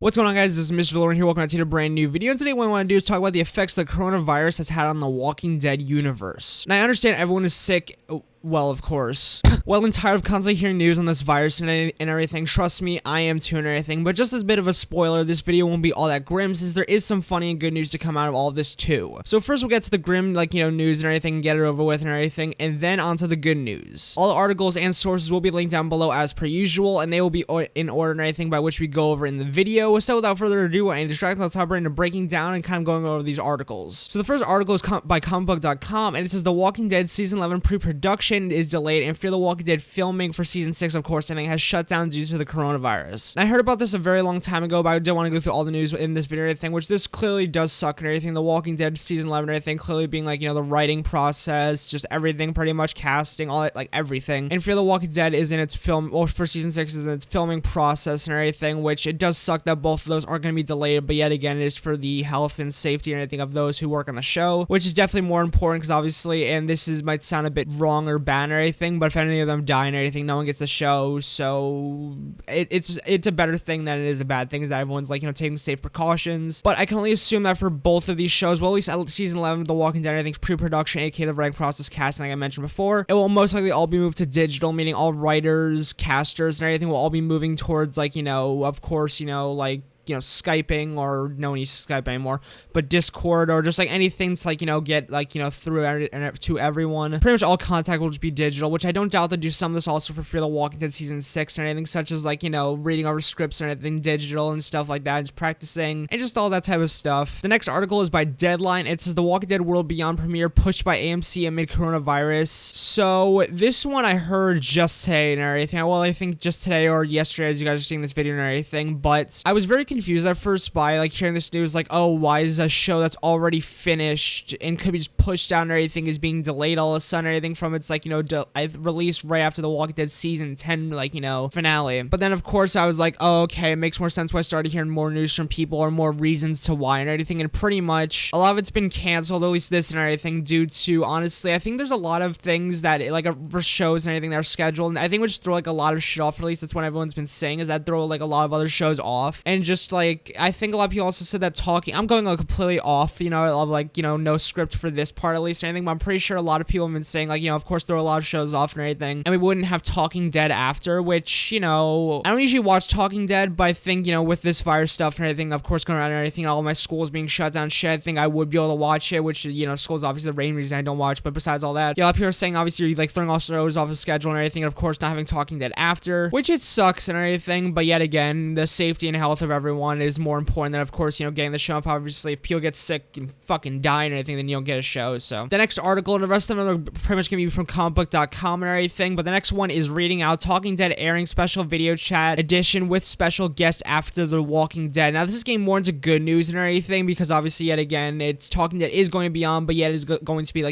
What's going on, guys? This is Mr. DeLorean here. Welcome to a brand new video. And today what I want to do is talk about the effects the coronavirus has had on the Walking Dead universe. Now, I understand everyone is sick. Well, of course. Well, and tired of constantly hearing news on this virus and everything. Trust me, I am too and everything. But just as a bit of a spoiler, this video won't be all that grim, since there is some funny and good news to come out of all of this too. So first we'll get to the grim, news and everything, and get it over with and everything, and then onto the good news. All the articles and sources will be linked down below as per usual, and they will be in order and everything by which we go over in the video. So without further ado, I distract on top right into breaking down and kind of going over these articles. So the first article is by comicbook.com, and it says The Walking Dead Season 11 pre-production is delayed, and Fear the Walking Dead filming for Season 6, of course, has shut down due to the coronavirus. And I heard about this a very long time ago, but I didn't want to go through all the news in this video and everything, which this clearly does suck and everything. The Walking Dead Season 11 and everything clearly being the writing process, just everything, pretty much casting, all it, everything. And Fear the Walking Dead is in its film, or for Season 6 is in its filming process and everything, which it does suck that both of those aren't going to be delayed, but yet again, it is for the health and safety and everything of those who work on the show, which is definitely more important because obviously, and this might sound a bit wrong or bad and everything, but if any of them die and everything, no one gets the show, so it's a better thing than it is a bad thing, is that everyone's taking safe precautions. But I can only assume that for both of these shows, well, at least at Season 11 The Walking Dead, I think pre-production, aka the writing process, casting, like I mentioned before, it will most likely all be moved to digital, meaning all writers, casters, and everything will all be moving towards of course, Skyping, or no one uses Skype anymore, but Discord, or just anything to get through to everyone. Pretty much all contact will just be digital, which I don't doubt they'll do some of this also for Fear the Walking Dead Season 6 and anything, such as reading over scripts and anything digital and stuff like that, just practicing and just all that type of stuff. The next article is by Deadline. It says The Walking Dead World Beyond premiere pushed by AMC amid coronavirus. So this one I heard just today and everything. Well, I think just today or yesterday as you guys are seeing this video and everything, but I was very confused at first by hearing this news, oh, why is a show that's already finished and could be just pushed down and everything is being delayed all of a sudden, everything from its released right after the Walking Dead Season 10 finale. But then of course I was oh, okay, it makes more sense when I started hearing more news from people or more reasons to why and everything, and pretty much a lot of it's been canceled, or at least this and everything, due to, honestly, I think there's a lot of things that for shows and everything that are scheduled, and I think we just throw a lot of shit off, or at least that's what everyone's been saying, is that throw a lot of other shows off, and just I think a lot of people also said that talking, I'm going completely off, of no script for this part at least or anything, but I'm pretty sure a lot of people have been saying of course throw a lot of shows off and everything, and we wouldn't have Talking Dead after, which, I don't usually watch Talking Dead, but I think, with this virus stuff and everything, of course, going around and everything, all my schools being shut down, shit, I think I would be able to watch it, which, school's obviously the main reason I don't watch, but besides all that, a lot of people are saying, obviously, you're throwing all shows off the schedule and everything, and of course, not having Talking Dead after, which it sucks and everything, but yet again, the safety and health of everyone is more important than, of course, getting the show up. Obviously, if people get sick and fucking die and everything, then you don't get a show. So the next article, and the rest of them are pretty much gonna be from comicbook.com and everything, but the next one is reading out Talking Dead airing special video chat edition with special guests after The Walking Dead. Now this is getting more into good news and everything, because obviously, yet again, it's Talking Dead is going to be on, but yet it's going to be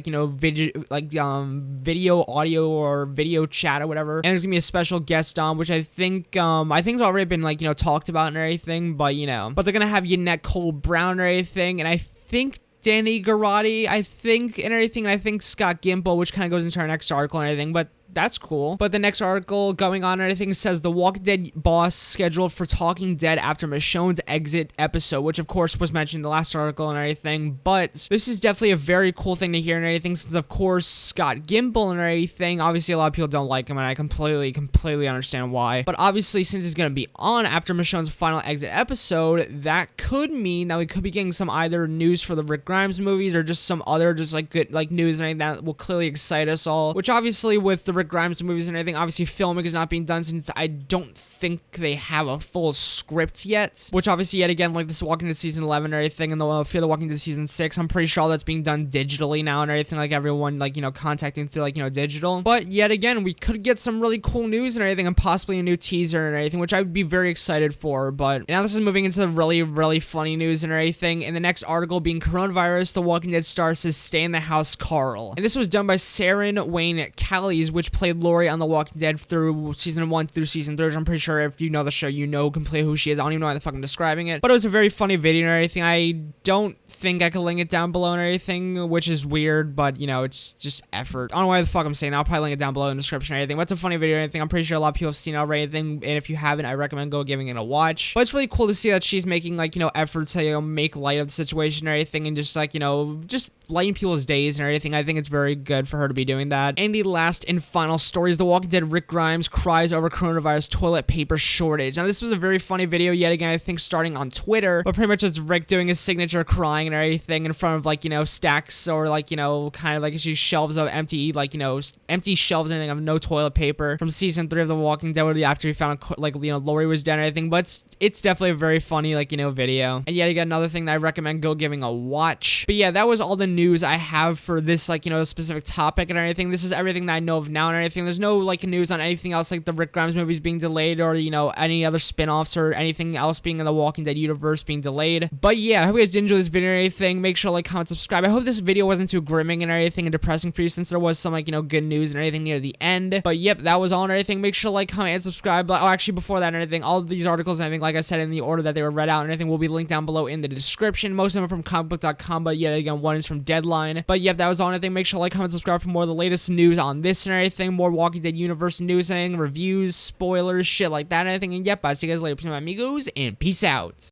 video, audio, or video chat or whatever, and there's gonna be a special guest on, which I think it's already been talked about and everything, but but they're gonna have Yannette Cole Brown and everything, and I think Danny Garotti, and everything, and I think Scott Gimple, which kind of goes into our next article and everything, but that's cool. But the next article going on and everything says The Walking Dead boss scheduled for Talking Dead after Michonne's exit episode, which of course was mentioned in the last article and everything, but this is definitely a very cool thing to hear and everything, since of course Scott Gimple and everything, obviously a lot of people don't like him, and I completely understand why, but obviously since he's gonna be on after Michonne's final exit episode, that could mean that we could be getting some either news for the Rick Grimes movies, or just some other good news and anything that will clearly excite us all, which obviously with the Rick Grimes movies and everything, obviously filming is not being done, since I don't think they have a full script yet, which obviously yet again, this Walking Dead Season 11 and everything, and the Fear the Walking Dead Season 6, I'm pretty sure all that's being done digitally now and everything, everyone contacting through digital, but yet again, we could get some really cool news and everything, and possibly a new teaser and everything, which I would be very excited for. But now this is moving into the really funny news and everything, and the next article being coronavirus, The Walking Dead star says stay in the house, Carl, and this was done by Saren Wayne Callies, which which played Lori on The Walking Dead through season 1 through season 3, which I'm pretty sure if you know the show, you know completely who she is. I don't even know why the fuck I'm describing it, but it was a very funny video and everything. I don't think I could link it down below and everything, which is weird, but you know, it's just effort. I don't know why the fuck I'm saying that. I'll probably link it down below in the description or anything. But it's a funny video and anything. I'm pretty sure a lot of people have seen it already, and if you haven't, I recommend go giving it a watch. But it's really cool to see that she's making, like, you know, efforts to, you know, make light of the situation or anything, and just, like, you know, just lighten people's days and everything. I think it's very good for her to be doing that. And the last and final story is The Walking Dead Rick Grimes cries over coronavirus toilet paper shortage. Now, this was a very funny video yet again, I think starting on Twitter, but pretty much it's Rick doing his signature crying and everything in front of, like, you know, stacks or, like, you know, kind of like shelves of empty, like, you know, empty shelves and everything of no toilet paper from season 3 of The Walking Dead, where after he found, like, you know, Lori was dead and everything. But it's definitely a very funny, like, you know, video. And yet again, another thing that I recommend go giving a watch. But yeah, that was all the news I have for this, like, you know, specific topic and everything. This is everything that I know of now and everything. There's no, like, news on anything else, like the Rick Grimes movies being delayed, or, you know, any other spin-offs or anything else being in the Walking Dead universe being delayed. But yeah, I hope you guys did enjoy this video or anything. Make sure to like, comment, subscribe. I hope this video wasn't too grimming and everything and depressing for you, since there was some, like, you know, good news and everything near the end. But yep, that was all and everything. Make sure to like, comment, and subscribe. But, oh, actually, before that and everything, all of these articles and everything, like I said, in the order that they were read out and everything, will be linked down below in the description. Most of them are from comicbook.com, but yet again, one is from Deadline. But yep, that was all and everything. Make sure to like, comment, subscribe for more of the latest news on this and everything, more Walking Dead universe news and reviews, spoilers, shit like that and everything. And yep, I'll see you guys later, amigos, and peace out.